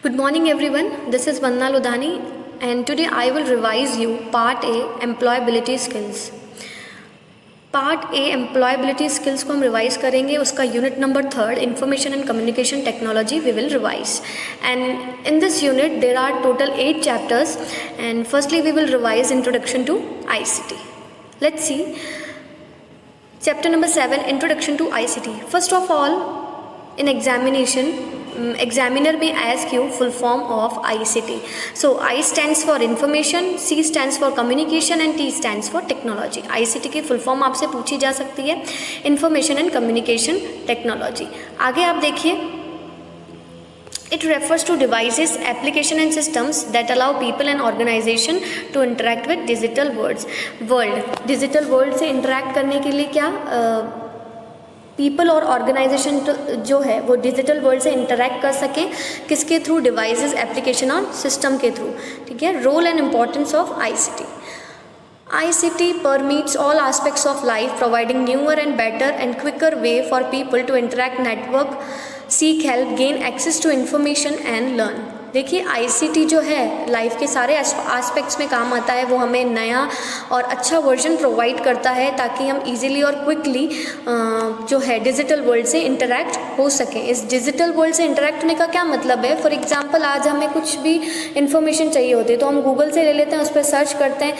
Good morning everyone, this is Vandana Ludhani and today I will revise you Part A Employability Skills. Part A Employability Skills को हम revise करेंगे, उसका unit number 3 Information and Communication Technology we will revise. And in this unit there are total 8 chapters and firstly we will revise Introduction to ICT. Let's see. Chapter number 7 Introduction to ICT. First of all, in examiner may ask you full form of ICT. So I stands for information, C stands for communication and T stands for technology. ICT की full form आपसे पूछी जा सकती है, information and communication technology. आगे आप देखिए, it refers to devices, application and systems that allow people and organization to interact with digital world. Digital world से interact करने के लिए क्या पीपल और ऑर्गेनाइजेशन जो है वो डिजिटल वर्ल्ड से इंटरेक्ट कर सकें, किसके थ्रू? डिवाइसेस, एप्लीकेशन और सिस्टम के थ्रू. ठीक है. Role and importance of ICT. ICT permeates all aspects of life, providing newer and better and quicker way for people to interact, network, seek help, gain access to information and learn. देखिए ICT जो है life के सारे aspects में काम आता है, वो हमें नया और अच्छा वर्जन प्रोवाइड करता है ताकि हम इजीली और क्विकली जो है डिजिटल वर्ल्ड से इंटरेक्ट हो सकें. इस डिजिटल वर्ल्ड से इंटरेक्ट होने का क्या मतलब है? फॉर एग्जांपल आज हमें कुछ भी इन्फॉर्मेशन चाहिए होती है तो हम गूगल से ले लेते हैं, उस पर सर्च करते हैं,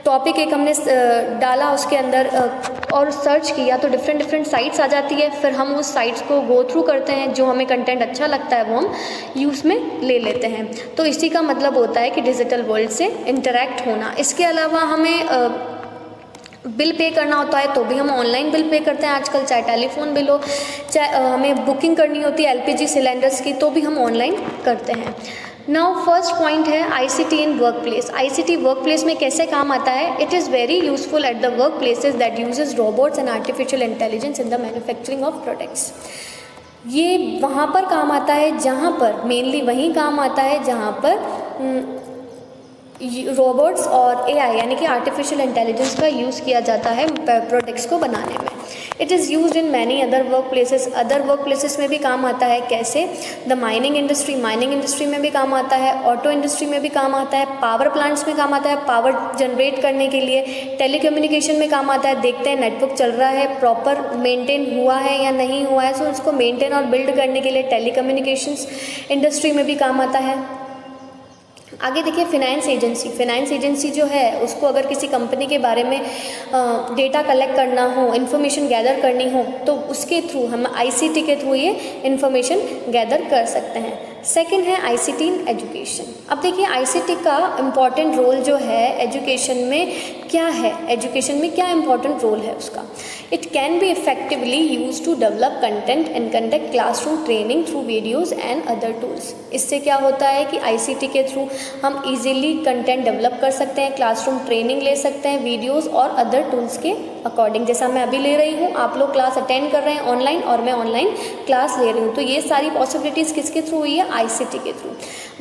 टॉपिक एक हमने डाला उसके अंदर और सर्च किया तो डिफरेंट साइट्स आ जाती है, फिर हम उस साइट्स को गो थ्रू करते हैं, जो हमें कंटेंट अच्छा लगता है वो हम यूज़ में ले लेते हैं. तो इसी का मतलब होता है कि डिजिटल वर्ल्ड से इंटरेक्ट होना. इसके अलावा हमें बिल पे करना होता है तो भी हम ऑनलाइन बिल पे करते हैं आजकल, चाहे टेलीफोन बिल हो, चाहे हमें बुकिंग करनी होती है LPG सिलेंडर्स की तो भी हम ऑनलाइन करते हैं. नाउ फर्स्ट पॉइंट है ICT in work place. ICT work place में कैसे काम आता है? It is very useful at the work places that usage robots and artificial intelligence in the manufacturing of products. ये वहाँ पर काम आता है जहाँ पर मेनली वहीं काम आता है जहाँ पर रोबोट्स और AI यानी कि आर्टिफिशियल इंटेलिजेंस का यूज़ किया जाता है प्रोडक्ट्स को बनाने में. It is used in many other work places. Other work places में भी काम आता है. कैसे? द माइनिंग इंडस्ट्री में भी काम आता है, ऑटो इंडस्ट्री में भी काम आता है, पावर प्लांट्स में काम आता है पावर जनरेट करने के लिए, टेलीकम्युनिकेशन में काम आता है. देखते हैं नेटवर्क चल रहा है, प्रॉपर मेंटेन हुआ है या नहीं हुआ है, सो उसको मेंटेन और बिल्ड करने के लिए टेलीकम्युनिकेशंस इंडस्ट्री में भी काम आता है. आगे देखिए फाइनेंस एजेंसी जो है उसको अगर किसी कंपनी के बारे में डेटा कलेक्ट करना हो, इन्फॉर्मेशन गैदर करनी हो तो उसके थ्रू हम ICT के थ्रू ये इन्फॉर्मेशन गैदर कर सकते हैं. सेकंड है ICT इन एजुकेशन. अब देखिए ICT का इम्पॉर्टेंट रोल जो है एजुकेशन में क्या है, एजुकेशन में क्या इम्पॉर्टेंट रोल है उसका. It can be effectively use to develop content and conduct classroom training through videos and other tools. इससे क्या होता है कि ICT के थ्रू हम इजीली कंटेंट डेवलप कर सकते हैं, क्लासरूम ट्रेनिंग ले सकते हैं वीडियोस और अदर टूल्स के अकॉर्डिंग. जैसा मैं अभी ले रही हूँ, आप लोग क्लास अटेंड कर रहे हैं ऑनलाइन और मैं ऑनलाइन क्लास ले रही हूँ, तो ये सारी पॉसिबिलिटीज़ किसके थ्रू हुई है? ICT के through.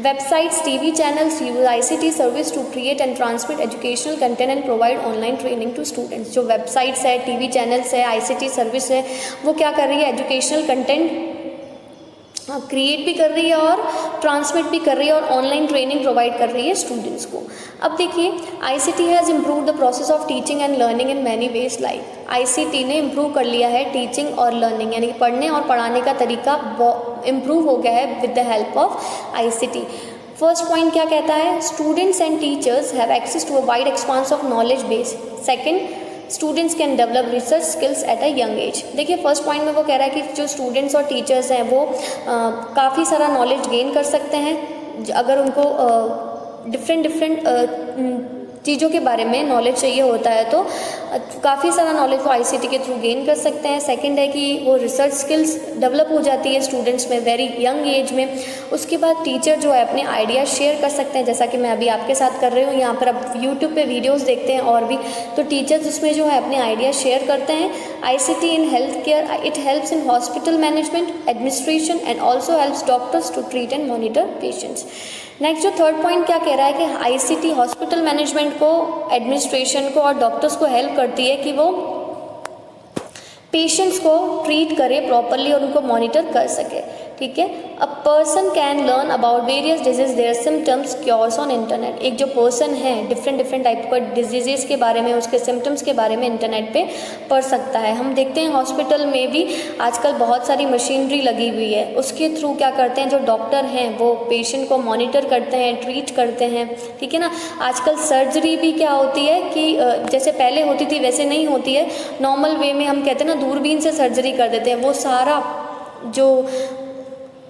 Websites, TV channels use ICT service to create and transmit educational content and provide online training to students. जो वेबसाइट्स है, TV चैनल्स है, ICT सर्विस है, वो क्या कर रही है? एजुकेशनल कंटेंट क्रिएट भी कर रही है और ट्रांसमिट भी कर रही है और ऑनलाइन ट्रेनिंग प्रोवाइड कर रही है स्टूडेंट्स को. अब देखिए ICT has improve the process of teaching and learning in many ways. Like ICT ने इम्प्रूव कर लिया है टीचिंग और लर्निंग यानी कि पढ़ने और पढ़ाने का तरीका इम्प्रूव हो गया है with the help of ICT. First point क्या कहता है? Students and teachers have access to a wide expanse of knowledge base. Second, students can develop research skills at a young age. देखिए फर्स्ट पॉइंट में वो कह रहा है कि जो स्टूडेंट्स और टीचर्स हैं वो काफ़ी सारा नॉलेज गेन कर सकते हैं अगर उनको डिफरेंट चीज़ों के बारे में नॉलेज चाहिए होता है तो काफ़ी सारा नॉलेज वो ICT के थ्रू गेन कर सकते हैं. सेकंड है कि वो रिसर्च स्किल्स डेवलप हो जाती है स्टूडेंट्स में वेरी यंग एज में. उसके बाद टीचर जो है अपने आइडिया शेयर कर सकते हैं, जैसा कि मैं अभी आपके साथ कर रही हूँ. यहाँ पर अब यूट्यूब पे वीडियोस देखते हैं और भी, तो टीचर्स उसमें जो है अपने आइडिया शेयर करते हैं. ICT in health care, it helps in hospital management, administration and also helps doctors to treat and monitor patients. Next जो थर्ड पॉइंट क्या कह रहा है कि ICT हॉस्पिटल मैनेजमेंट को, एडमिनिस्ट्रेशन को और डॉक्टर्स को हेल्प करती है कि वो पेशेंट्स को ट्रीट करे प्रॉपरली और उनको मॉनिटर कर सके. ठीक है। A person can learn about various disease their symptoms cures on internet. एक जो पर्सन है डिफरेंट टाइप का डिजीज़ के बारे में, उसके सिम्टम्स के बारे में इंटरनेट पे पढ़ सकता है। हम देखते हैं हॉस्पिटल में भी आजकल बहुत सारी मशीनरी लगी हुई है, उसके थ्रू क्या करते हैं जो डॉक्टर हैं वो पेशेंट को मॉनिटर करते हैं, ट्रीट करते हैं, ठीक है ना। आजकल सर्जरी भी क्या होती है कि जैसे पहले होती थी वैसे नहीं होती है, नॉर्मल वे में हम कहते हैं ना दूरबीन से सर्जरी कर देते हैं। वो सारा जो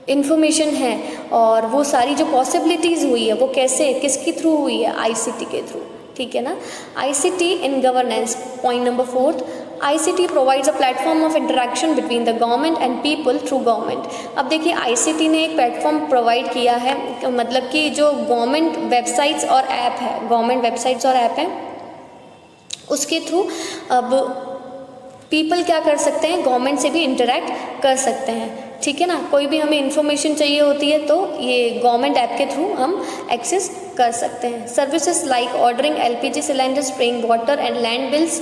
इन्फॉर्मेशन है और वो सारी जो पॉसिबिलिटीज़ हुई है वो कैसे किसके थ्रू हुई है, आईसीटी के थ्रू, ठीक है ना। ICT in governance, point number 4, ICT provides a platform of interaction between the government and people through government. अब देखिए आईसीटी ने एक प्लेटफॉर्म प्रोवाइड किया है, मतलब कि जो गवर्नमेंट वेबसाइट्स और ऐप है, गवर्नमेंट वेबसाइट्स और ऐप है, उसके थ्रू अब पीपल क्या कर सकते हैं, गवर्नमेंट से भी इंटरेक्ट कर सकते हैं, ठीक है ना। कोई भी हमें इन्फॉर्मेशन चाहिए होती है तो ये गवर्नमेंट ऐप के थ्रू हम एक्सेस कर सकते हैं। Services like ordering LPG cylinders, paying water and land bills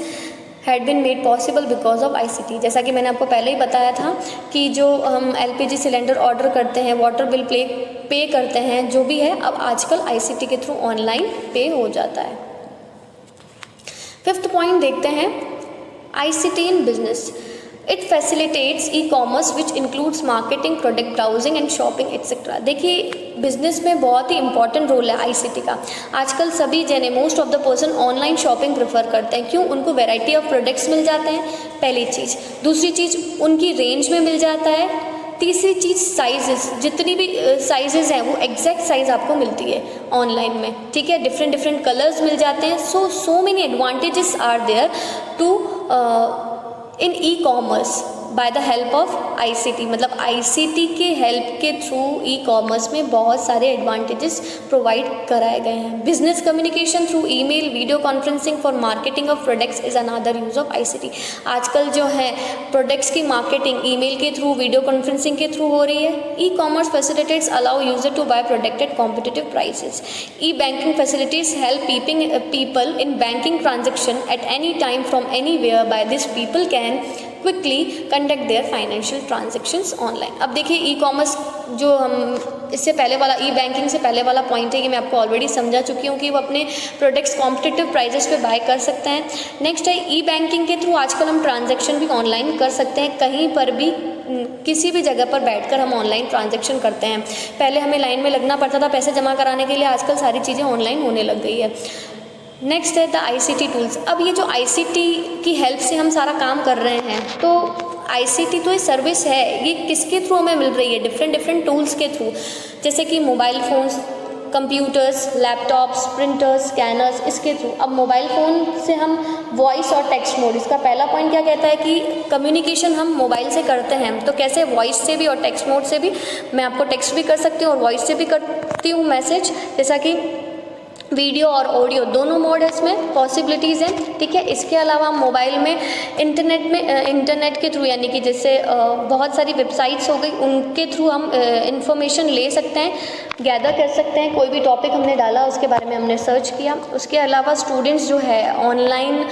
had been made possible because of ICT. जैसा कि मैंने आपको पहले ही बताया था कि जो हम LPG सिलेंडर ऑर्डर करते हैं, वाटर बिल पे करते हैं, जो भी है अब आजकल आईसीटी के थ्रू ऑनलाइन पे हो जाता है। 5th पॉइंट देखते हैं, ICT in business. It facilitates e-commerce which includes marketing, product browsing and shopping etc. देखिए बिजनेस में बहुत ही इंपॉर्टेंट रोल है आईसीटी का। आजकल सभी जने most of the person online shopping prefer करते हैं। क्यों? उनको वैरायटी ऑफ प्रोडक्ट्स मिल जाते हैं, पहली चीज़। दूसरी चीज़ उनकी रेंज में मिल जाता है। तीसरी चीज़ साइजेस, जितनी भी साइजेस हैं वो एग्जैक्ट साइज़ आपको मिलती है ऑनलाइन में, ठीक है। डिफरेंट कलर्स मिल जाते हैं। So many advantages are there too in e-commerce by the help of ICT. मतलब आईसीटी के हेल्प के थ्रू ई-कॉमर्स में बहुत सारे एडवांटेजेस प्रोवाइड कराए गए हैं। Business communication through email, video conferencing for marketing of products is another use of ICT. आजकल जो है प्रोडक्ट्स की मार्केटिंग ईमेल के थ्रू, वीडियो कॉन्फ्रेंसिंग के थ्रू हो रही है। E-commerce facilitates allow user to by product at competitive prices. E-banking facilities help people in banking transaction at any time from anywhere. By this people can quickly conduct their financial transactions online. अब देखिए e commerce जो हम इससे पहले वाला ई banking से पहले वाला पॉइंट है कि मैं आपको ऑलरेडी समझा चुकी हूँ कि वो अपने प्रोडक्ट्स कॉम्पिटिटिव प्राइजेस पे बाय कर सकते हैं। नेक्स्ट है ई बैंकिंग के थ्रू आजकल हम ट्रांजैक्शन भी ऑनलाइन कर सकते हैं, कहीं पर भी किसी भी जगह पर बैठकर हम ऑनलाइन ट्रांजैक्शन करते हैं। पहले हमें लाइन में लगना पड़ता था पैसे जमा कराने के लिए, आजकल सारी चीज़ें ऑनलाइन होने लग गई है। नेक्स्ट है द आईसीटी टूल्स। अब ये जो आईसीटी की हेल्प से हम सारा काम कर रहे हैं, तो आईसीटी तो ये सर्विस है, ये किसके थ्रू हमें मिल रही है? डिफरेंट टूल्स के थ्रू, जैसे कि mobile phones, computers, laptops, printers, scanners, इसके थ्रू। अब मोबाइल फ़ोन से हम वॉइस और टेक्स्ट मोड, इसका पहला पॉइंट क्या कहता है कि कम्युनिकेशन हम मोबाइल से करते हैं, तो कैसे वॉइस से भी और टेक्स्ट मोड से भी। मैं आपको टेक्स्ट भी कर सकती हूँ और वॉइस से भी करती हूँ मैसेज, जैसा कि वीडियो और ऑडियो दोनों मोड है, इसमें पॉसिबिलिटीज़ हैं, ठीक है। इसके अलावा हम मोबाइल में इंटरनेट के थ्रू, यानी कि जैसे बहुत सारी वेबसाइट्स हो गई, उनके थ्रू हम इंफॉर्मेशन ले सकते हैं, गैदर कर सकते हैं। कोई भी टॉपिक हमने डाला उसके बारे में हमने सर्च किया। उसके अलावा स्टूडेंट्स जो है ऑनलाइन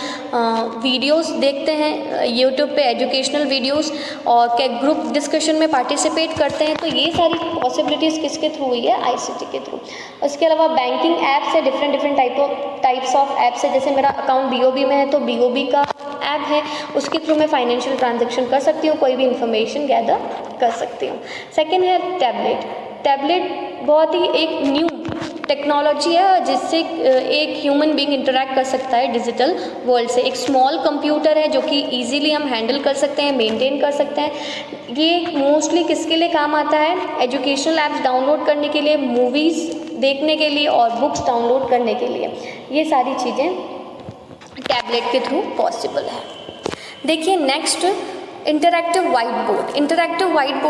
वीडियोस देखते हैं यूट्यूब पे, एजुकेशनल वीडियोस, और क्या ग्रुप डिस्कशन में पार्टिसिपेट करते हैं। तो ये सारी पॉसिबिलिटीज़ किसके थ्रू हुई है? आईसीटी के थ्रू। उसके अलावा बैंकिंग ऐप्स है, डिफरेंट टाइप्स ऑफ ऐप्स है। जैसे मेरा अकाउंट बीओबी में है तो बीओबी का ऐप है, उसके थ्रू मैं फाइनेंशियल ट्रांजैक्शन कर सकती हूँ, कोई भी इंफॉर्मेशन गैदर कर सकती हूँ। सेकेंड है टैबलेट बहुत ही एक न्यू टेक्नोलॉजी है जिससे एक ह्यूमन बीइंग इंटरेक्ट कर सकता है डिजिटल वर्ल्ड से। एक स्मॉल कंप्यूटर है जो कि इजीली हम हैंडल कर सकते हैं, मेंटेन कर सकते हैं। ये मोस्टली किसके लिए काम आता है? एजुकेशनल ऐप्स डाउनलोड करने के लिए, मूवीज़ देखने के लिए और बुक्स डाउनलोड करने के लिए। ये सारी चीज़ें टैबलेट के थ्रू पॉसिबल है। देखिए next, interactive white board. Interactive white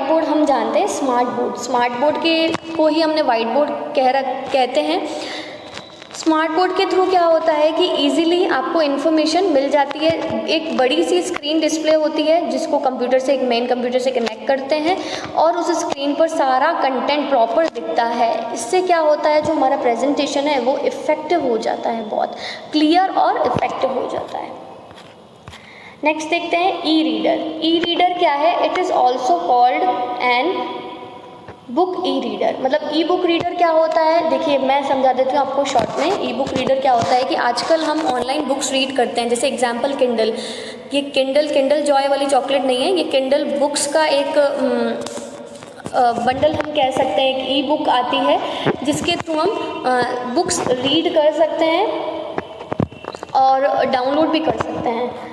board हम जानते हैं स्मार्ट बोर्ड के को ही हमने वाइट बोर्ड कहते हैं। स्मार्ट बोर्ड के थ्रू क्या होता है कि इजीली आपको इन्फॉर्मेशन मिल जाती है। एक बड़ी सी स्क्रीन डिस्प्ले होती है जिसको मेन कंप्यूटर से कनेक्ट करते हैं और उस स्क्रीन पर सारा कंटेंट प्रॉपर दिखता है। इससे क्या होता है, जो हमारा प्रेजेंटेशन है वो इफ़ेक्टिव हो जाता है, बहुत क्लियर और इफ़ेक्टिव हो जाता है। नेक्स्ट देखते हैं ई रीडर। ई रीडर क्या है? It is also called an book e reader. मतलब ई बुक रीडर क्या होता है? देखिए मैं समझा देती हूँ आपको शॉर्ट में। ई बुक रीडर क्या होता है कि आजकल हम ऑनलाइन बुक्स रीड करते हैं, जैसे एग्जांपल किंडल। ये किंडल जॉय वाली चॉकलेट नहीं है, ये किंडल बुक्स का एक बंडल हम कह सकते हैं। एक ई बुक आती है जिसके थ्रू हम बुक्स रीड कर सकते हैं और डाउनलोड भी कर सकते हैं।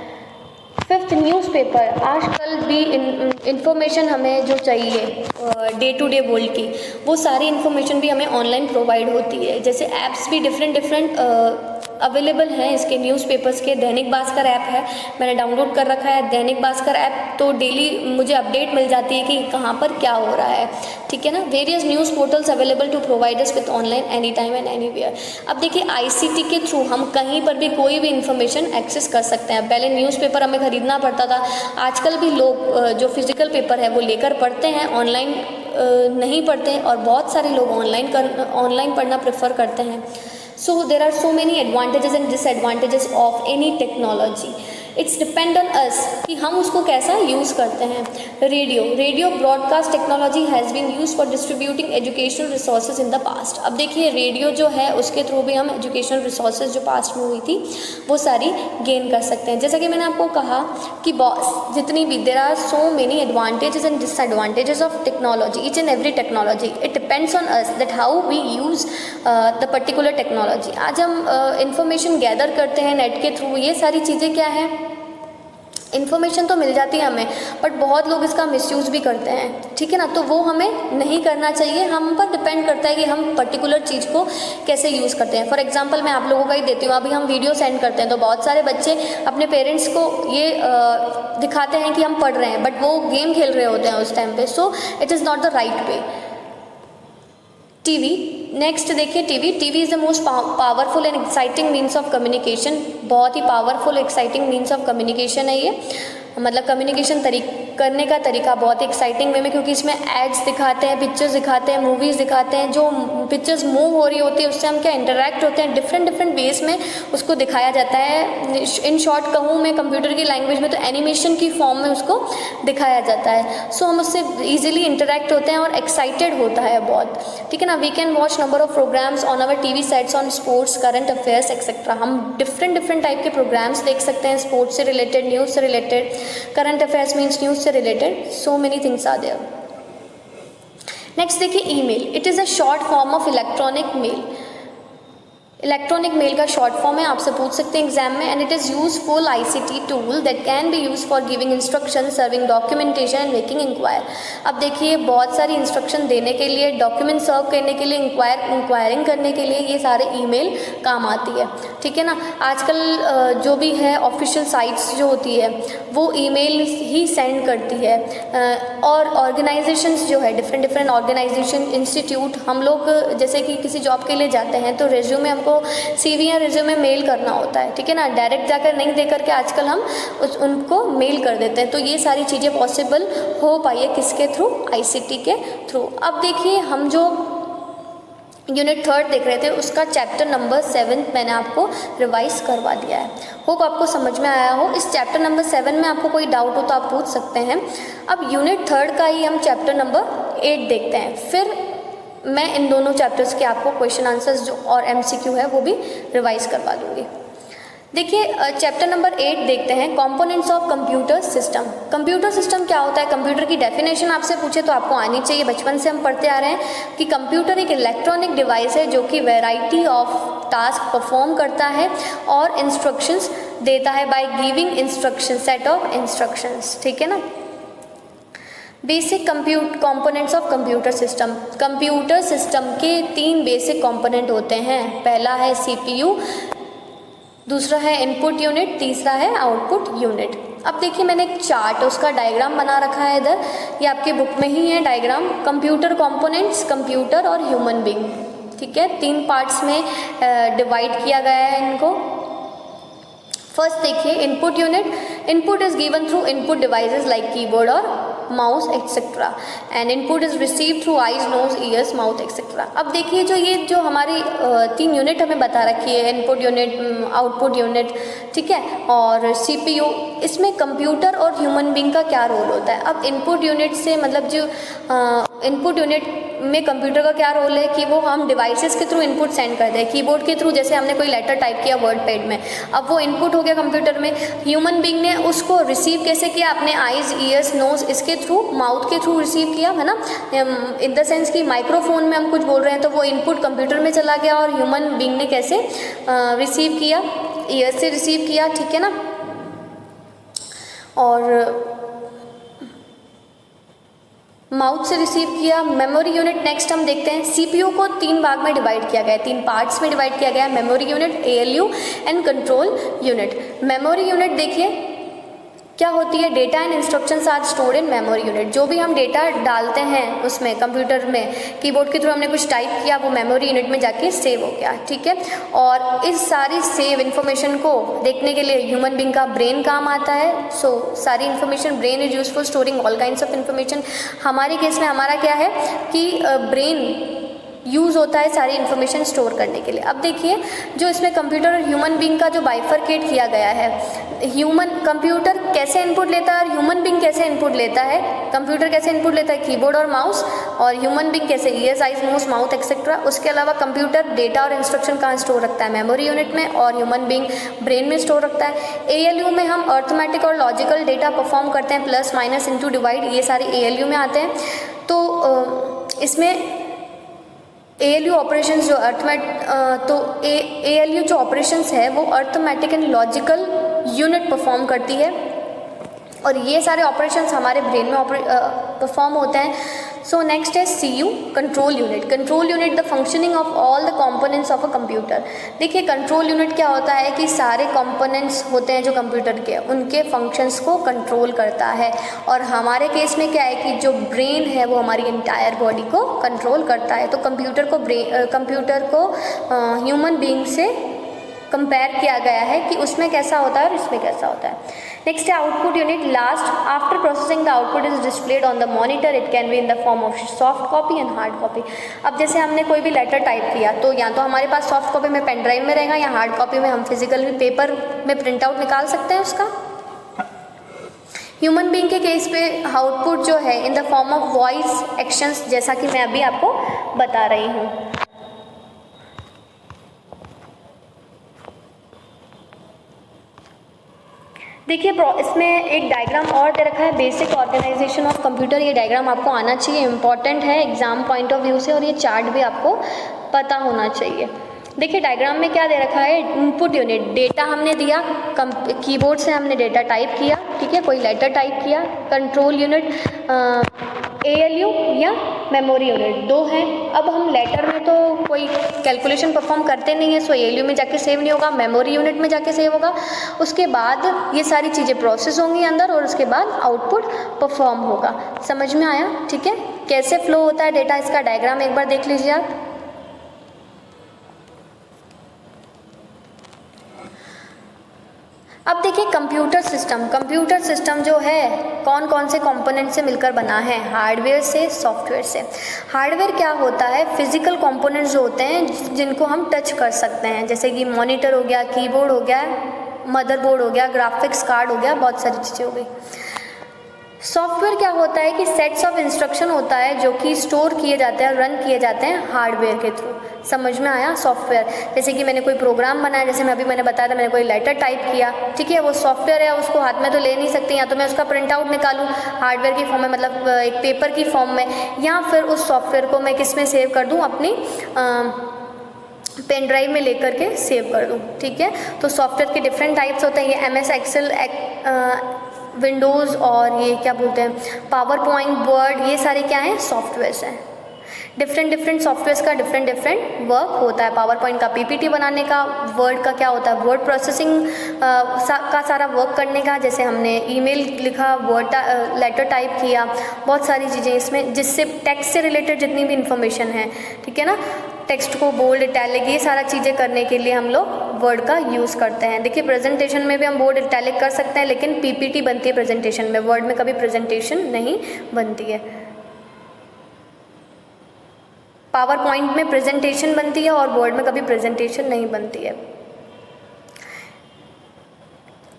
Fifth, newspaper. आजकल भी इंफॉर्मेशन हमें जो चाहिए डे टू डे वर्ल्ड की, वो सारी इन्फॉर्मेशन भी हमें ऑनलाइन प्रोवाइड होती है। जैसे ऐप्स भी डिफरेंट अवेलेबल हैं इसके न्यूज़पेपर्स के। दैनिक भास्कर ऐप है, मैंने डाउनलोड कर रखा है दैनिक भास्कर ऐप, तो डेली मुझे अपडेट मिल जाती है कि कहाँ पर क्या हो रहा है, ठीक है ना। Various news portals available to provide us with online any time and anywhere. अब देखिए आईसीटी के थ्रू हम कहीं पर भी कोई भी इन्फॉर्मेशन एक्सेस कर सकते हैं। पहले न्यूज़पेपर हमें खरीदना पड़ता था, आजकल भी लोग जो फिजिकल पेपर है वो लेकर पढ़ते हैं, ऑनलाइन नहीं पढ़ते हैं, और बहुत सारे लोग ऑनलाइन पढ़ना प्रेफर करते हैं। So there are so many advantages and disadvantages of any technology. It's depend on us कि हम उसको कैसा यूज़ करते हैं। Radio broadcast technology has been use for distributing educational resources in the past. अब देखिए रेडियो जो है उसके थ्रू भी हम एजुकेशनल रिसोर्सेज जो पास्ट में हुई थी वो सारी गेन कर सकते हैं। जैसा कि मैंने आपको कहा कि जितनी भी there are so many advantages and disadvantages of technology, each and every technology. It depends on us that how we use the particular technology. आज हम इंफॉर्मेशन गैदर करते हैं नेट के थ्रू, ये सारी चीज़ें क्या है, इन्फॉर्मेशन तो मिल जाती है हमें, बट बहुत लोग इसका मिसयूज़ भी करते हैं, ठीक है ना। तो वो हमें नहीं करना चाहिए, हम पर डिपेंड करता है कि हम पर्टिकुलर चीज़ को कैसे यूज़ करते हैं। फॉर एग्जांपल मैं आप लोगों का ही देती हूँ, अभी हम वीडियो सेंड करते हैं तो बहुत सारे बच्चे अपने पेरेंट्स को ये दिखाते हैं कि हम पढ़ रहे हैं, बट वो गेम खेल रहे होते हैं उस टाइम पे। So it is not the right way. TV, next देखिए TV is the most powerful and exciting means of communication. बहुत ही powerful exciting means of communication है ये, मतलब कम्युनिकेशन करने का तरीका बहुत एक्साइटिंग वे में, क्योंकि इसमें एड्स दिखाते हैं, पिक्चर्स दिखाते हैं, मूवीज़ दिखाते हैं। जो पिक्चर्स मूव हो रही होती है उससे हम क्या इंटरेक्ट होते हैं, डिफरेंट वेज में उसको दिखाया जाता है। इन शॉर्ट कहूँ मैं कंप्यूटर की लैंग्वेज में तो एनिमेशन की फॉर्म में उसको दिखाया जाता है। सो हम उससे ईजिली इंटरेक्ट होते हैं और एक्साइटेड होता है बहुत, ठीक है ना। We can watch number of programmes on our TV sets on sports, current affairs etcetera. हम डिफरेंट टाइप के प्रोग्राम्स देख सकते हैं, स्पोर्ट्स से रिलेटेड, न्यूज़ से related. Current affairs means news से related, so many things are there. Next देखिए email. It is a short form of electronic mail. Electronic mail का शॉर्ट फॉर्म है, आपसे पूछ सकते हैं एग्जाम में। And it is useful ICT tool that can be use for giving instruction, serving documentation and making inquire. अब देखिए बहुत सारी इंस्ट्रक्शन देने के लिए, डॉक्यूमेंट सर्व करने के लिए, इंक्वायरिंग करने के लिए ये सारे ईमेल काम आती है, ठीक है ना। आजकल जो भी है ऑफिशियल साइट्स जो होती है वो ईमेल ही सेंड करती है, और ऑर्गेनाइजेशंस जो है डिफरेंट ऑर्गेनाइजेशन, इंस्टीट्यूट, हम लोग जैसे कि किसी जॉब के लिए जाते हैं तो रेज्यूमे हमको सीवी या रिज्यूमे मेल करना होता है, ठीक है ना। डायरेक्ट जाकर नहीं दे करके आजकल हम उनको मेल कर देते हैं। तो ये सारी चीज़ें पॉसिबल हो पाई है किसके थ्रू, आईसीटी के थ्रू। अब देखिए हम जो यूनिट 3 देख रहे थे उसका चैप्टर नंबर 7 मैंने आपको रिवाइज करवा दिया है। होप आपको समझ में आया हो। इस चैप्टर नंबर 7 में आपको कोई डाउट हो तो आप पूछ सकते हैं। अब यूनिट 3 का ही हम चैप्टर नंबर 8 देखते हैं, फिर मैं इन दोनों चैप्टर्स के आपको क्वेश्चन आंसर्स जो और एमसीक्यू है वो भी रिवाइज करवा दूँगी। देखिए चैप्टर नंबर 8 देखते हैं, components of computer system. Computer system क्या होता है? कंप्यूटर की डेफिनेशन आपसे पूछे तो आपको आनी चाहिए, बचपन से हम पढ़ते आ रहे हैं कि कंप्यूटर एक इलेक्ट्रॉनिक डिवाइस है जो कि वैरायटी ऑफ टास्क परफॉर्म करता है और इंस्ट्रक्शंस देता है by giving instruction, set of instructions, ठीक है ना। Basic components of computer system. Computer system के 3 बेसिक कंपोनेंट होते हैं। पहला है सीपीयू, दूसरा है इनपुट यूनिट, तीसरा है आउटपुट यूनिट। अब देखिए मैंने एक चार्ट, उसका डायग्राम बना रखा है इधर, ये आपके बुक में ही है डायग्राम। कंप्यूटर कंपोनेंट्स, कंप्यूटर और ह्यूमन बीइंग, ठीक है, 3 पार्ट्स में डिवाइड किया गया है इनको। फर्स्ट देखिए input unit. Input is given through input devices like keyboard और mouse etcetera, and input is receive through eyes, nose, ears, mouth etcetera. अब देखिए जो हमारी 3 यूनिट हमें बता रखी है, इनपुट यूनिट, आउटपुट यूनिट, ठीक है, और सीपीयू इसमें कंप्यूटर और ह्यूमन बीइंग का क्या रोल होता है। अब इनपुट यूनिट से मतलब जो इनपुट यूनिट में कंप्यूटर का क्या रोल है कि वो हम डिवाइसेस के थ्रू इनपुट सेंड करते हैं, कीबोर्ड के थ्रू, जैसे हमने कोई लेटर टाइप किया वर्ड पैड में, अब वो इनपुट हो गया कंप्यूटर में। ह्यूमन बीइंग ने उसको रिसीव कैसे किया, अपने आइज़, ईयर्स, नोज, इसके थ्रू, माउथ के थ्रू रिसीव किया, है ना, इन द सेंस कि माइक्रोफोन में हम कुछ बोल रहे हैं तो वो इनपुट कंप्यूटर में चला गया, और ह्यूमन बीइंग ने कैसे रिसीव किया, ईयर्स से रिसीव किया, ठीक है ना। और माउथ से रिसीव किया। मेमोरी यूनिट नेक्स्ट हम देखते हैं। सीपीयू को 3 भाग में डिवाइड किया गया है, 3 पार्ट्स में डिवाइड किया गया है, memory unit, ALU and control unit. Memory unit देखिए क्या होती है, data and instructions are stored in memory unit. जो भी हम डेटा डालते हैं उसमें कंप्यूटर में, कीबोर्ड के थ्रू हमने कुछ टाइप किया, वो मेमोरी यूनिट में जाके सेव हो गया, ठीक है। और इस सारी सेव इन्फॉर्मेशन को देखने के लिए ह्यूमन बीइंग का ब्रेन काम आता है। सो सारी information, brain is use for storing all kinds of information. हमारे केस में हमारा क्या है कि ब्रेन यूज़ होता है सारी इन्फॉर्मेशन स्टोर करने के लिए। अब देखिए जो इसमें कंप्यूटर और ह्यूमन बीइंग का जो बाइफरकेट किया गया है, कंप्यूटर कैसे इनपुट लेता है और ह्यूमन बीइंग कैसे इनपुट लेता है। कंप्यूटर कैसे इनपुट लेता है, कीबोर्ड और माउस, और ह्यूमन बीइंग कैसे, ears, eyes, nose, mouth etcetera. उसके अलावा कंप्यूटर डेटा और इंस्ट्रक्शन कहाँ स्टोर रखता है, मेमोरी यूनिट में, और ह्यूमन बीइंग ब्रेन में स्टोर रखता है। एएलयू में हम अर्थमेटिक और लॉजिकल डेटा परफॉर्म करते हैं, प्लस माइनस इंटू डिवाइड, ये सारे एएलयू में आते हैं। तो इसमें एएलयू ऑपरेशंस जो एएलयू जो ऑपरेशंस है वो arithmetic and logical unit perform करती है, और ये सारे ऑपरेशंस हमारे ब्रेन में परफॉर्म होते हैं। सो नेक्स्ट है CU, control unit. Control unit the functioning of all the components of a computer. देखिए कंट्रोल यूनिट क्या होता है कि सारे कंपोनेंट्स होते हैं जो कंप्यूटर के, उनके फंक्शंस को कंट्रोल करता है। और हमारे केस में क्या है कि जो ब्रेन है वो हमारी इंटायर बॉडी को कंट्रोल करता है। तो कंप्यूटर को ह्यूमन बीइंग से कंपेयर किया गया है कि उसमें कैसा होता है और इसमें कैसा होता है। नेक्स्ट है output unit. Last, after processing the output is displayed on the monitor, it can be in the form of soft copy and hard copy. अब जैसे हमने कोई भी लेटर टाइप किया तो या तो हमारे पास सॉफ्ट कॉपी में पेन ड्राइव में रहेगा, या हार्ड कॉपी में हम फिजिकल भी पेपर में प्रिंट आउट निकाल सकते हैं उसका। ह्यूमन बीइंग के केस पे आउटपुट जो है in the form of voice actions, जैसा कि मैं अभी आपको बता रही हूँ। देखिए इसमें एक डायग्राम और दे रखा है, बेसिक ऑर्गेनाइजेशन ऑफ कंप्यूटर। ये डायग्राम आपको आना चाहिए, इंपॉर्टेंट है एग्जाम पॉइंट ऑफ व्यू से, और ये चार्ट भी आपको पता होना चाहिए। देखिए डायग्राम में क्या दे रखा है, इनपुट यूनिट, डेटा हमने दिया, कीबोर्ड से हमने डेटा टाइप किया, ठीक है, कोई लेटर टाइप किया। कंट्रोल यूनिट एएलयू या मेमोरी यूनिट, 2 हैं। अब हम लेटर में तो कोई कैलकुलेशन परफॉर्म करते नहीं है, सो एएलयू में जाके सेव नहीं होगा, मेमोरी यूनिट में जाके सेव होगा। उसके बाद ये सारी चीज़ें प्रोसेस होंगी अंदर, और उसके बाद आउटपुट परफॉर्म होगा। समझ में आया, ठीक है, कैसे फ्लो होता है डेटा, इसका डायग्राम एक बार देख लीजिए आप। अब देखिए कंप्यूटर सिस्टम जो है कौन कौन से कंपोनेंट से मिलकर बना है, हार्डवेयर से, सॉफ्टवेयर से। हार्डवेयर क्या होता है, फिजिकल कंपोनेंट्स जो होते हैं जिनको हम टच कर सकते हैं, जैसे कि मॉनिटर हो गया, कीबोर्ड हो गया, मदरबोर्ड हो गया, ग्राफिक्स कार्ड हो गया, बहुत सारी चीज़ें हो गई। सॉफ्टवेयर क्या होता है कि सेट्स ऑफ इंस्ट्रक्शन होता है जो कि स्टोर किए जाते हैं, रन किए जाते हैं हार्डवेयर के थ्रू। समझ में आया, सॉफ्टवेयर जैसे कि मैंने कोई प्रोग्राम बनाया, जैसे मैंने बताया था, मैंने कोई लेटर टाइप किया, ठीक है, वो सॉफ्टवेयर है, उसको हाथ में तो ले नहीं सकती, या तो मैं उसका प्रिंट आउट निकालूँ हार्डवेयर की फॉर्म में, मतलब एक पेपर की फॉर्म में, या फिर उस सॉफ्टवेयर को मैं किस में सेव कर दूँ, अपनी पेन ड्राइव में लेकर के सेव कर दूँ, ठीक है। तो सॉफ्टवेयर के डिफरेंट टाइप्स होते हैं, ये MS एक्सेल, विंडोज़, और ये क्या बोलते हैं, पावर पॉइंट, वर्ड, ये सारे क्या हैं, सॉफ्टवेयर्स हैं। डिफरेंट सॉफ्टवेयर्स का डिफरेंट वर्क होता है। पावर पॉइंट का PPT बनाने का, वर्ड का क्या होता है, वर्ड प्रोसेसिंग का सारा वर्क करने का, जैसे हमने ईमेल लिखा, वर्ड लेटर टाइप किया, बहुत सारी चीज़ें इसमें, जिससे टेक्स्ट से रिलेटेड जितनी भी इंफॉर्मेशन है, ठीक है ना, टेक्स्ट को बोल्ड, इटैलिक, ये सारा चीज़ें करने के लिए हम लोग वर्ड का यूज़ करते हैं। देखिए प्रेजेंटेशन में भी हम बोल्ड, इटैलिक कर सकते हैं, लेकिन PPT बनती है प्रेजेंटेशन में, वर्ड में कभी प्रेजेंटेशन नहीं बनती है। पावर पॉइंट में प्रेजेंटेशन बनती है और वर्ड में कभी प्रेजेंटेशन नहीं बनती है।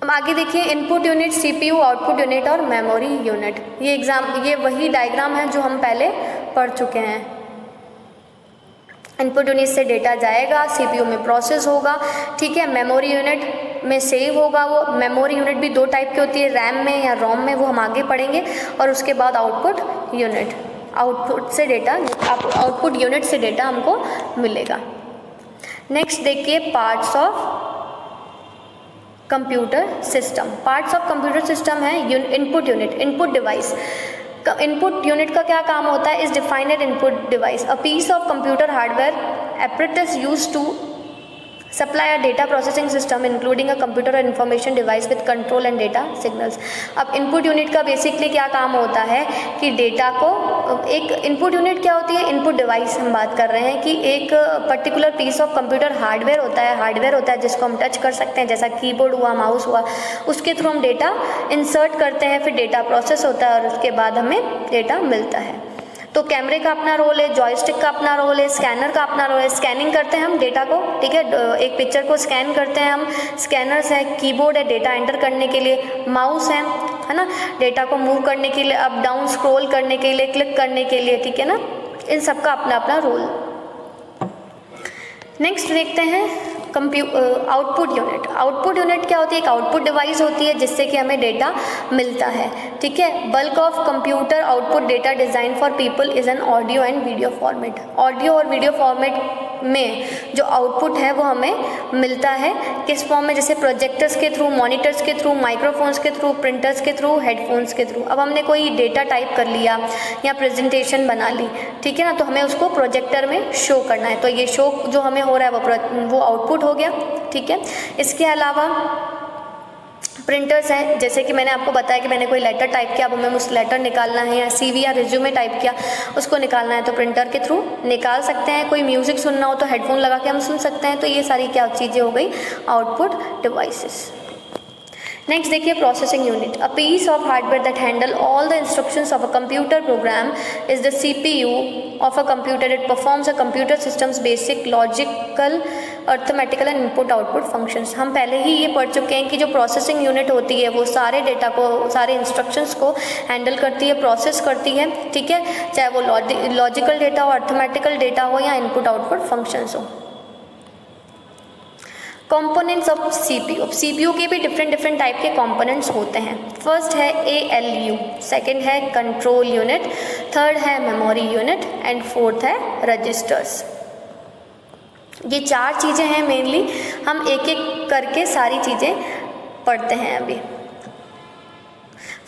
आगे देखिए input unit, CPU, output unit और मेमोरी यूनिट। ये वही डायग्राम है जो हम पहले पढ़ चुके हैं। इनपुट यूनिट से डेटा जाएगा, सीपीयू में प्रोसेस होगा, ठीक है, मेमोरी यूनिट में सेव होगा। वो मेमोरी यूनिट भी दो टाइप की होती है, रैम में या रोम में, वो हम आगे पढ़ेंगे। और उसके बाद आउटपुट यूनिट, आउटपुट यूनिट से डेटा हमको मिलेगा। नेक्स्ट देखिए parts of computer system. Parts of computer system है input unit, input device. Input unit का क्या काम होता है? Is defined an input device, a piece of computer hardware apparatus used to supply a data processing system including a computer or information device with control and data signals। अब input unit का basically क्या काम होता है कि data को, एक input unit क्या होती है? इनपुट डिवाइस हम बात कर रहे हैं कि एक particular piece of computer hardware होता है जिसको हम टच कर सकते हैं, जैसा कीबोर्ड हुआ, माउस हुआ, उसके थ्रू हम डेटा इंसर्ट करते हैं, फिर डेटा प्रोसेस होता है और उसके बाद हमें डेटा मिलता है। तो कैमरे का अपना रोल है, जॉयस्टिक का अपना रोल है, स्कैनर का अपना रोल है। स्कैनिंग करते हैं हम डेटा को, ठीक है, एक पिक्चर को स्कैन करते हैं हम, स्कैनर्स है, कीबोर्ड है डेटा एंटर करने के लिए, माउस है ना, डेटा को मूव करने के लिए, अप डाउन स्क्रॉल करने के लिए, क्लिक करने के लिए, ठीक है ना, इन सब का अपना अपना रोल। नेक्स्ट देखते हैं आउटपुट यूनिट। आउटपुट यूनिट क्या होती है? एक आउटपुट डिवाइस होती है जिससे कि हमें डेटा मिलता है, ठीक है। Bulk of computer output data design for people is an audio and video format. Audio और वीडियो फॉर्मेट में जो आउटपुट है वो हमें मिलता है किस फॉर्म में? जैसे प्रोजेक्टर्स के थ्रू, मॉनिटर्स के थ्रू, माइक्रोफोन्स के थ्रू, प्रिंटर्स के थ्रू, हेडफोन्स के थ्रू। अब हमने कोई डेटा टाइप कर लिया या प्रेजेंटेशन बना ली, ठीक है ना, तो हमें उसको प्रोजेक्टर में शो करना है, तो ये शो जो हमें हो रहा है वो आउटपुट हो गया, ठीक है। इसके अलावा प्रिंटर्स हैं, जैसे कि मैंने आपको बताया कि मैंने कोई लेटर टाइप किया, अब हमें उस लेटर निकालना है, या सीवी या रिज्यूमे टाइप किया उसको निकालना है, तो प्रिंटर के थ्रू निकाल सकते हैं। कोई म्यूज़िक सुनना हो तो हेडफोन लगा के हम सुन सकते हैं। तो ये सारी क्या चीज़ें हो गई? Output devices. नेक्स्ट देखिए processing unit, a piece of hardware that handle all the instructions of a computer program is the CPU of a computer. It performs a computer systems basic logical, arithmetical and input output functions. हम पहले ही ये पढ़ चुके हैं कि जो processing unit होती है वो सारे डेटा को, सारे इंस्ट्रक्शंस को हैंडल करती है, प्रोसेस करती है, ठीक है, चाहे वो लॉजिकल डेटा हो, अर्थमेटिकल डेटा हो या इनपुट आउटपुट फंक्शंस हो। Components of CPU. सीपीयू के भी डिफरेंट टाइप के कंपोनेंट्स होते हैं। फर्स्ट है एएलयू, सेकंड है कंट्रोल यूनिट, थर्ड है मेमोरी यूनिट एंड फोर्थ है रजिस्टर्स। ये चार चीज़ें हैं मेनली, हम एक एक करके सारी चीज़ें पढ़ते हैं अभी।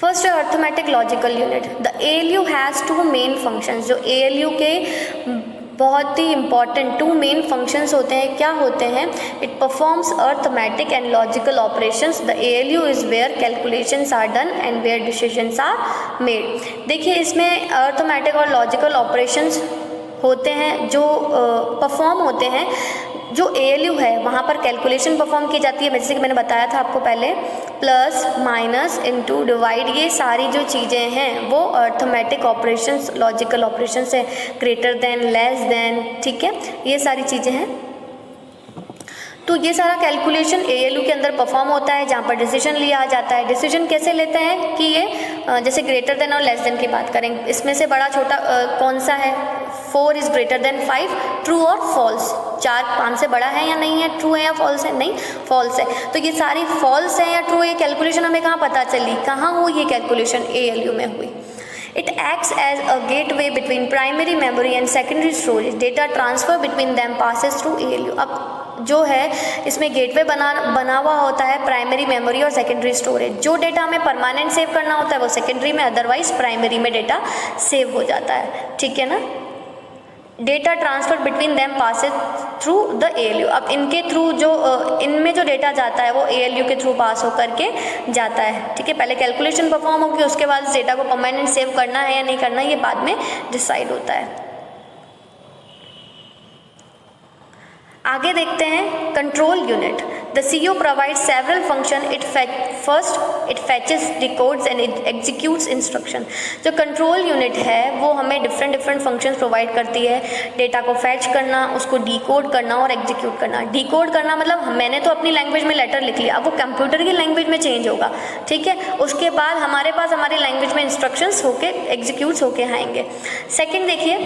फर्स्ट है arithmetic logical unit. The ALU has two main functions. जो एएलयू के बहुत ही इंपॉर्टेंट टू मेन फंक्शंस होते हैं, क्या होते हैं? It performs arithmetic and logical operations. The ALU is where calculations are done and where decisions are made. देखिए इसमें अर्थमेटिक और लॉजिकल ऑपरेशंस होते हैं जो परफॉर्म होते हैं। जो एएलयू है वहाँ पर कैलकुलेशन परफॉर्म की जाती है, जैसे कि मैंने बताया था आपको पहले, प्लस माइनस इनटू डिवाइड, ये सारी जो चीज़ें हैं वो अर्थमेटिक ऑपरेशंस, लॉजिकल ऑपरेशंस है, ग्रेटर देन, लेस देन, ठीक है, ये सारी चीज़ें हैं। तो ये सारा कैलकुलेशन एएलयू के अंदर परफॉर्म होता है जहाँ पर डिसीजन लिया जाता है। डिसीजन कैसे लेते हैं कि ये जैसे ग्रेटर देन और लेस देन की बात करें, इसमें से बड़ा छोटा कौन सा है? 4 इज़ ग्रेटर देन 5, ट्रू और फॉल्स। 4 5 से बड़ा है या नहीं है, ट्रू है या फॉल्स है? नहीं, फॉल्स है। तो ये सारी फॉल्स है या ट्रू, ये कैलकुलेशन हमें कहाँ पता चली, कहाँ हुई ये कैलकुलेशन? एएलयू में हुई। It acts as a gateway between primary memory and secondary storage. Data transfer between them passes through ALU. अब जो है इसमें गेटवे बना हुआ होता है प्राइमरी मेमोरी और सेकेंडरी स्टोरेज। जो डेटा हमें परमानेंट सेव करना होता है वो सेकेंडरी में, अदरवाइज प्राइमरी में डेटा सेव हो जाता है, ठीक है ना। Data transfer between them passes through the ALU. अब इनके थ्रू जो इनमें जो डेटा जाता है वो एएलयू के थ्रू पास होकर के जाता है, ठीक है। पहले कैलकुलेशन परफॉर्म होगी, उसके बाद इस डेटा को परमानेंट सेव करना है या नहीं करना, ये बाद में डिसाइड होता है। आगे देखते हैं control unit. The CO provide several function, it fetches, decodes and executes instruction. जो कंट्रोल यूनिट है वो हमें डिफरेंट फंक्शंस प्रोवाइड करती है, डेटा को फैच करना, उसको डिकोड करना और एग्जीक्यूट करना। डिकोड करना मतलब मैंने तो अपनी लैंग्वेज में लेटर लिख लिया, अब वो कंप्यूटर की लैंग्वेज में चेंज होगा, ठीक है, उसके बाद हमारे पास हमारी लैंग्वेज में इंस्ट्रक्शंस होके एग्जीक्यूट्स होके आएंगे। सेकेंड देखिए,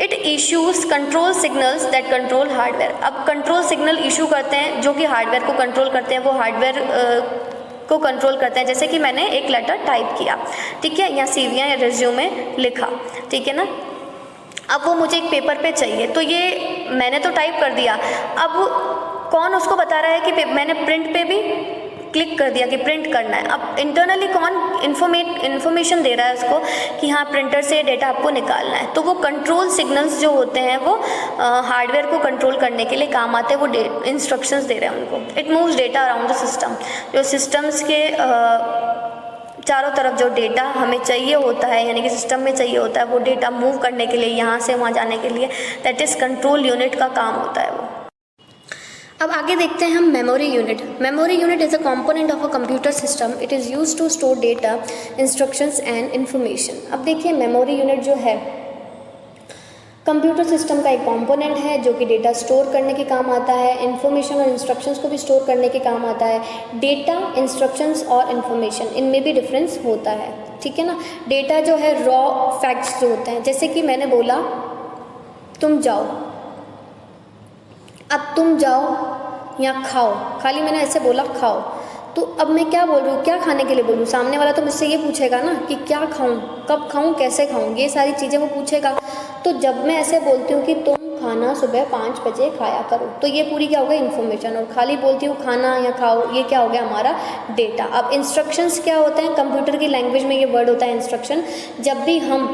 it issues control signals that control hardware. अब कंट्रोल सिग्नल इशू करते हैं जो कि हार्डवेयर को कंट्रोल करते हैं, वो हार्डवेयर को कंट्रोल करते हैं। जैसे कि मैंने एक लेटर टाइप किया, ठीक है, या CV या रिज्यूमे लिखा, ठीक है ना, अब वो मुझे एक पेपर पे चाहिए, तो ये मैंने तो टाइप कर दिया, अब कौन उसको बता रहा है कि मैंने प्रिंट पे भी क्लिक कर दिया कि प्रिंट करना है। अब इंटरनली कौन इन्फॉर्मेशन दे रहा है उसको कि हाँ प्रिंटर से डेटा आपको निकालना है। तो वो कंट्रोल सिग्नल्स जो होते हैं वो हार्डवेयर को कंट्रोल करने के लिए काम आते हैं, वो इंस्ट्रक्शंस दे रहे हैं उनको। It moves data around the system. जो सिस्टम्स के चारों तरफ जो डेटा हमें चाहिए होता है, यानी कि सिस्टम में चाहिए होता है, वो डेटा मूव करने के लिए, यहाँ से वहाँ जाने के लिए, दैट इज़ कंट्रोल यूनिट का काम होता है वो। अब आगे देखते हैं हम memory unit. Memory unit is a component of a computer system. It is used to store data, instructions and information. अब देखिए मेमोरी यूनिट जो है कंप्यूटर सिस्टम का एक कंपोनेंट है जो कि डेटा स्टोर करने के काम आता है, इन्फॉर्मेशन और इंस्ट्रक्शंस को भी स्टोर करने के काम आता है। डेटा, इंस्ट्रक्शंस और इन्फॉर्मेशन, इनमें भी डिफरेंस होता है, ठीक है ना। डेटा जो है रॉ फैक्ट्स जो होते हैं, जैसे कि मैंने बोला तुम जाओ, अब तुम जाओ या खाओ, खाली मैंने ऐसे बोला खाओ, तो अब मैं क्या बोल रही हूँ, क्या खाने के लिए बोलूँ। सामने वाला तो मुझसे ये पूछेगा ना कि क्या खाऊं, कब खाऊं, कैसे खाऊं, ये सारी चीज़ें वो पूछेगा। तो जब मैं ऐसे बोलती हूँ कि तुम खाना सुबह 5 बजे खाया करो, तो ये पूरी क्या हो गई इन्फॉर्मेशन। और खाली बोलती हूँ खाना या खाओ, ये क्या हो गया हमारा डेटा। अब इंस्ट्रक्शंस क्या होते हैं, कंप्यूटर की लैंग्वेज में ये वर्ड होता है इंस्ट्रक्शन। जब भी हम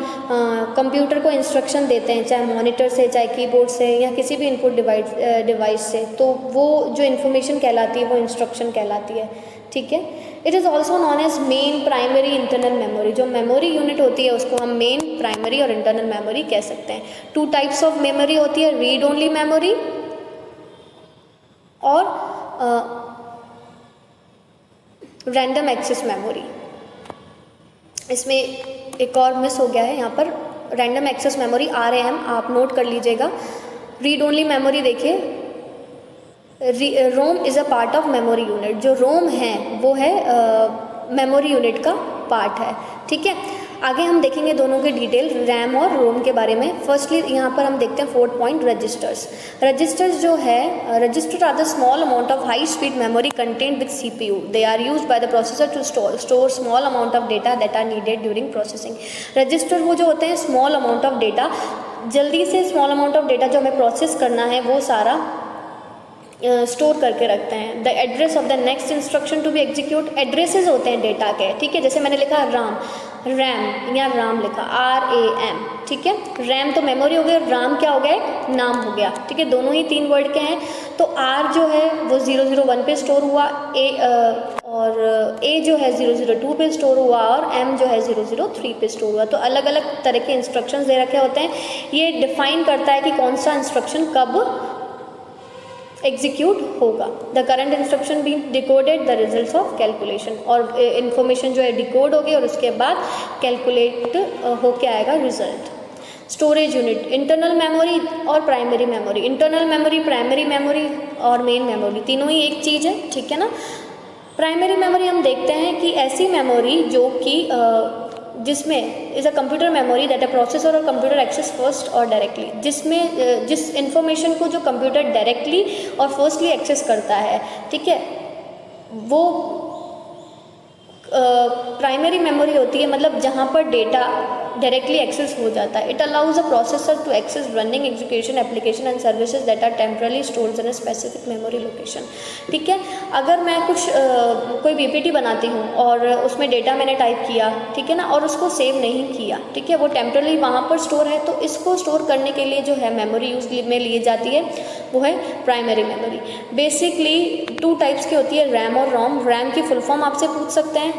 कंप्यूटर को इंस्ट्रक्शन देते हैं, चाहे मॉनिटर से, चाहे कीबोर्ड से, या किसी भी इनपुट डिवाइस से, तो वो जो इन्फॉर्मेशन कहलाती है वो इंस्ट्रक्शन कहलाती है, ठीक है। It is also known as main, primary, internal memory. जो मेमोरी यूनिट होती है उसको हम मेन, प्राइमरी और इंटरनल मेमोरी कह सकते हैं। 2 टाइप्स ऑफ मेमोरी होती है, रीड ओनली मेमोरी और रैंडम एक्सेस मेमोरी। इसमें एक और मिस हो गया है यहाँ पर, रैंडम एक्सेस मेमोरी RAM, आप नोट कर लीजिएगा। रीड ओनली मेमोरी देखिए, ROM is a part of memory unit. जो रोम है वो है मेमोरी यूनिट का पार्ट है, ठीक है। आगे हम देखेंगे दोनों के डिटेल, रैम और रोम के बारे में। फर्स्टली यहाँ पर हम देखते हैं 4th पॉइंट, रजिस्टर्स। रजिस्टर्स जो है, register are the small amount of high speed memory content with CPU। They are used by the processor to store small amount of data that are needed during processing. Register वो जो होते हैं small amount of data, जल्दी से small amount of data जो हमें process करना है वो सारा स्टोर करके रखते हैं। The address of the next instruction to be execute, addresses होते हैं डेटा के, ठीक है। जैसे मैंने लिखा रैम या राम लिखा, RAM, ठीक है। रैम तो मेमोरी हो गई और राम क्या हो गया, नाम हो गया, ठीक है। दोनों ही 3 वर्ड के हैं। तो R जो है वो 001 पे स्टोर हुआ, A जो है 002 पे स्टोर हुआ और M जो है 003 पे स्टोर हुआ। तो अलग अलग तरह के इंस्ट्रक्शंस दे रखे होते हैं। ये डिफाइन करता है कि कौन सा इंस्ट्रक्शन कब एग्जीक्यूट होगा। The current instruction be decoded, the results of calculation, और इन्फॉर्मेशन जो है डिकोड होगी और उसके बाद कैलकुलेट होके आएगा result. Storage unit, internal memory और primary memory. Internal memory, primary memory और मेन मेमोरी तीनों ही एक चीज़ है, ठीक है ना। प्राइमरी मेमोरी हम देखते हैं कि ऐसी मेमोरी जो कि जिसमें is a computer memory that a processor और कंप्यूटर एक्सेस फर्स्ट और डायरेक्टली, जिसमें जिस इन्फॉर्मेशन को जो कंप्यूटर डायरेक्टली और फर्स्टली एक्सेस करता है, ठीक है, वो प्राइमरी मेमोरी होती है, मतलब जहाँ पर डेटा डायरेक्टली एक्सेस हो जाता है। It allows a processor to access running execution application and services that are temporarily stored in a specific memory location, ठीक है। अगर मैं कुछ कोई PPT बनाती हूँ और उसमें डेटा मैंने टाइप किया, ठीक है ना, और उसको सेव नहीं किया, ठीक है, वो टेम्परली वहाँ पर स्टोर है, तो इसको स्टोर करने के लिए जो है मेमोरी यूज में लिए जाती है वो है प्राइमरी मेमोरी। बेसिकली 2 टाइप्स की होती है, रैम और रोम। रैम की फुल फॉर्म आपसे पूछ सकते हैं।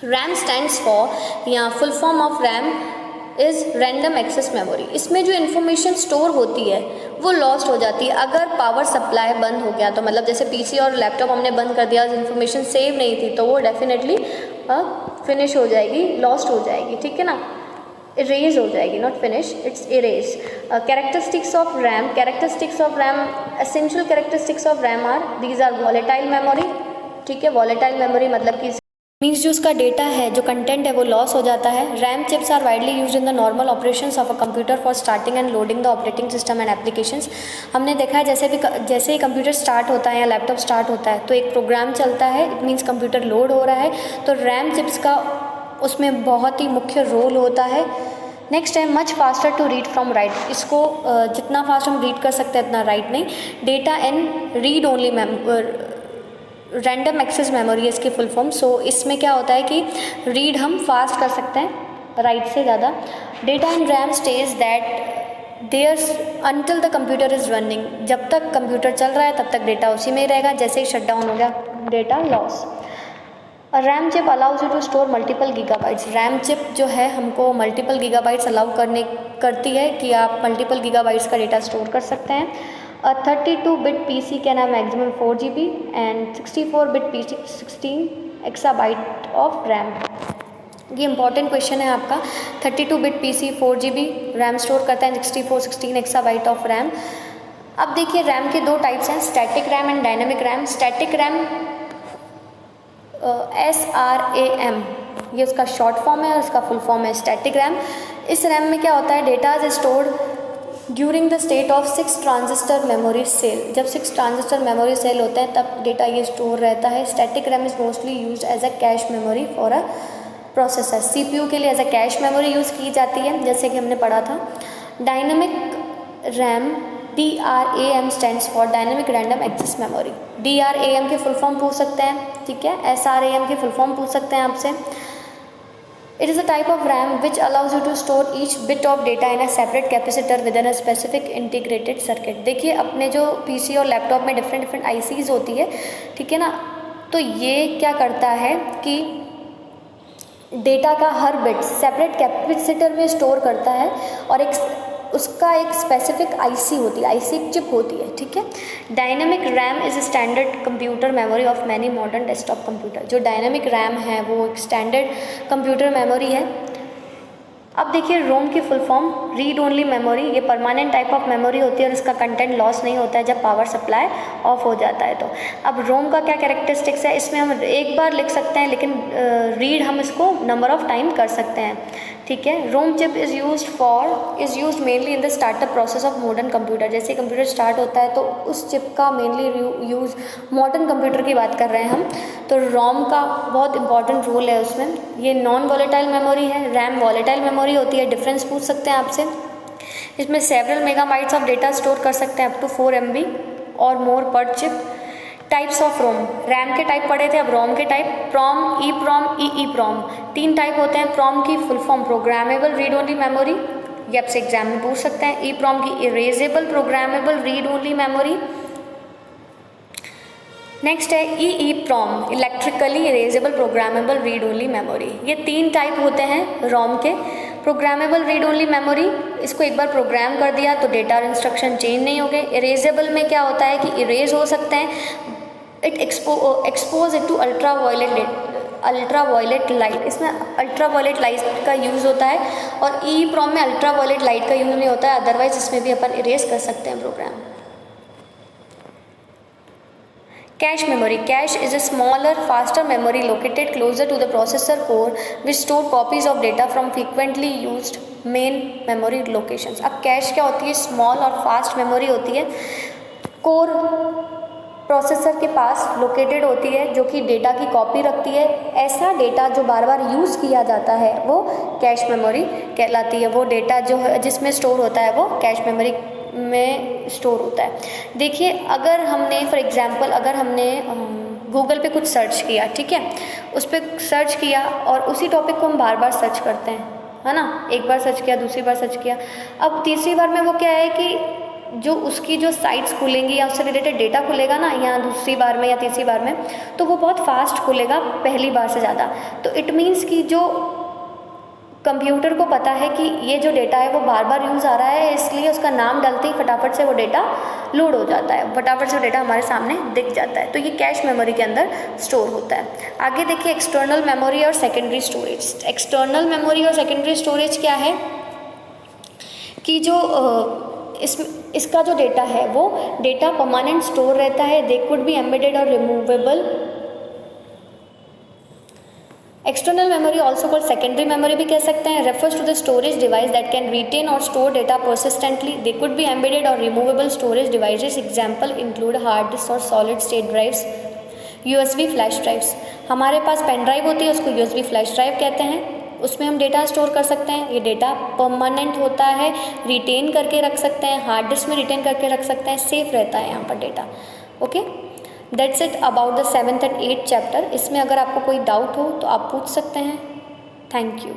RAM stands for, या full form of RAM is random access memory. इसमें जो इन्फॉर्मेशन स्टोर होती है वो लॉस्ट हो जाती है अगर पावर सप्लाई बंद हो गया तो, मतलब जैसे पीसी और लैपटॉप हमने बंद कर दिया, इन्फॉर्मेशन सेव नहीं थी तो वो डेफिनेटली फिनिश हो जाएगी, लॉस्ट हो जाएगी, ठीक है ना, इरेज हो जाएगी, not finish, it's erase. Characteristics of RAM, characteristics of RAM, essential characteristics of RAM are, these are volatile memory, ठीक है। वॉलेटाइल मेमोरी मतलब कि मीन्स जो उसका डेटा है, जो कंटेंट है वो लॉस हो जाता है। RAM chips are widely used in the normal operations of a computer for starting and loading the operating system and applications. हमने देखा है जैसे ही कंप्यूटर स्टार्ट होता है या लैपटॉप स्टार्ट होता है तो एक प्रोग्राम चलता है, इट मीन्स कंप्यूटर लोड हो रहा है, तो रैम चिप्स का उसमें बहुत ही मुख्य रोल होता है। नेक्स्ट है much faster to read from write, इसको जितना फास्ट हम रीड कर सकते हैं उतना राइट नहीं। Data and read only random access memory है इसकी फुल फॉर्म। सो इसमें क्या होता है कि रीड हम फास्ट कर सकते हैं राइट से ज़्यादा। Data in RAM stays that there's until the computer is running, जब तक कंप्यूटर चल रहा है तब तक डेटा उसी में ही रहेगा, जैसे ही शट डाउन हो गया data loss. RAM chip allows you to store multiple gigabytes, RAM chip जो है हमको मल्टीपल गीगाबाइट्स अलाउ करती है कि आप मल्टीपल गीगाबाइट्स का डेटा स्टोर कर सकते हैं। A 32-bit PC can have maximum 4 GB and 64-bit PC 16 exabyte of RAM। ये इंपॉर्टेंट क्वेश्चन है आपका। 32-bit PC 4 GB RAM store करता है, 16 एक्साबाइट ऑफ रैम। अब देखिए रैम के दो टाइप्स हैं, static RAM and dynamic RAM. Static RAM SRAM ये उसका शॉर्ट फॉर्म है और इसका फुल फॉर्म है स्टैटिक रैम। इस रैम में क्या होता है, data is stored during the state of 6 transistor memory cell. जब 6 ट्रांजिस्टर मेमोरी सेल होते हैं तब डेटा ये स्टोर रहता है। Static RAM is mostly used as a cache memory for a processor, CPU के लिए as a cache memory use की जाती है, जैसे कि हमने पढ़ा था। Dynamic RAM DRAM stands for dynamic random access memory. DRAM के फुल फॉर्म पूछ सकते हैं, ठीक है, SRAM के फुल फॉर्म पूछ सकते हैं आपसे। It is a type of RAM which allows you to store each bit of data in a separate capacitor within a specific integrated circuit। देखिए अपने जो PC और लैपटॉप में डिफरेंट ICs होती है, ठीक है ना, तो ये क्या करता है कि डेटा का हर बिट सेपरेट कैपेसिटर में स्टोर करता है और उसका एक स्पेसिफिक IC होती है, IC एक चिप होती है, ठीक है। Dynamic RAM is standard computer memory of many modern desktop computer. जो डायनेमिक रैम है वो एक स्टैंडर्ड कंप्यूटर मेमोरी है। अब देखिए रोम की full form read only memory, ये परमानेंट टाइप ऑफ मेमोरी होती है और इसका कंटेंट लॉस नहीं होता है जब पावर सप्लाई ऑफ हो जाता है तो। अब रोम का क्या कैरेक्टरिस्टिक्स है, इसमें हम एक बार लिख सकते हैं लेकिन रीड हम इसको नंबर ऑफ टाइम कर सकते हैं, ठीक है। ROM chip is used mainly in the startup process of modern computer. जैसे कंप्यूटर स्टार्ट होता है तो उस चिप का मेनली यूज़ मॉडर्न कंप्यूटर की बात कर रहे हैं हम, तो रोम का बहुत इंपॉर्टेंट रोल है उसमें। ये नॉन वॉलेटाइल मेमोरी है, रैम वॉलेटाइल मेमोरी होती है। डिफरेंस पूछ सकते हैं आपसे, इसमें several megabytes of data store कर सकते हैं, अप टू 4 MB और more per chip. Types of ROM, RAM के टाइप पढ़े थे, अब रोम के type, PROM, EEPROM, EEPROM, 3 type होते हैं। प्रॉम की full form programmable read only memory, ये आपसे एग्जाम में पूछ सकते हैं। EEPROM की erasable programmable read only memory. Next है EEPROM, electrically erasable programmable read only memory. ये 3 टाइप होते हैं रोम के। प्रोग्रामेबल रीड ओनली मेमोरी, इसको एक बार प्रोग्राम कर दिया तो डेटा और इंस्ट्रक्शन चेंज नहीं हो गए। इरेजेबल में क्या होता है कि इरेज हो सकते हैं, it expose it to ultraviolet light, इसमें अल्ट्रावायलेट लाइट का यूज़ होता है। और EEPROM में अल्ट्रावायलेट लाइट का यूज़ नहीं होता है, अदरवाइज इसमें भी अपन इरेज कर सकते हैं programme. Cache memory. Cache is a smaller, faster memory located closer to the processor core which store copies of data from frequently used main memory locations। अब कैश क्या होती है, स्मॉल और फास्ट मेमोरी होती है, कोर प्रोसेसर के पास located होती है, जो कि डेटा की कॉपी रखती है। ऐसा डेटा जो बार बार यूज़ किया जाता है वो कैश मेमोरी कहलाती है। वो डेटा जो है जिसमें स्टोर होता है वो कैश मेमोरी में स्टोर होता है। देखिए अगर हमने फॉर एग्जांपल अगर हमने गूगल पे कुछ सर्च किया, ठीक है, उस पर सर्च किया और उसी टॉपिक को हम बार बार सर्च करते हैं, है ना, एक बार सर्च किया, दूसरी बार सर्च किया, अब तीसरी बार में वो क्या है कि जो उसकी जो साइट्स खुलेंगी या उससे रिलेटेड डेटा खुलेगा ना, या दूसरी बार में या तीसरी बार में, तो वो बहुत फास्ट खुलेगा पहली बार से ज़्यादा। तो इट मीन्स कि जो कंप्यूटर को पता है कि ये जो डेटा है वो बार बार यूज़ आ रहा है, इसलिए उसका नाम डालते ही फटाफट से वो डेटा लोड हो जाता है, फटाफट से डेटा हमारे सामने दिख जाता है। तो ये कैश मेमोरी के अंदर स्टोर होता है। आगे देखिए एक्सटर्नल मेमोरी और सेकेंडरी स्टोरेज। एक्सटर्नल मेमोरी और सेकेंडरी स्टोरेज क्या है कि जो इसका जो डेटा है वो डेटा परमानेंट स्टोर रहता है। दे कुड बी एम्बेडेड और removable. External memory also called secondary memory भी कह सकते हैं, refers to the storage device that can retain और store data persistently. They could be embedded और removable storage devices. Example include hard disk और solid state drives, USB flash drives. हमारे पास pen drive होती है, उसको यूएसबी फ्लैश ड्राइव कहते हैं, उसमें हम डेटा स्टोर कर सकते हैं। ये डेटा परमानेंट होता है, रिटेन करके रख सकते हैं, हार्ड डिस्क में रिटेन करके रख सकते हैं, सेफ रहता है यहाँ पर data. Okay, that's it about the 7th and 8th chapter. इसमें अगर आपको कोई डाउट हो तो आप पूछ सकते हैं। Thank you.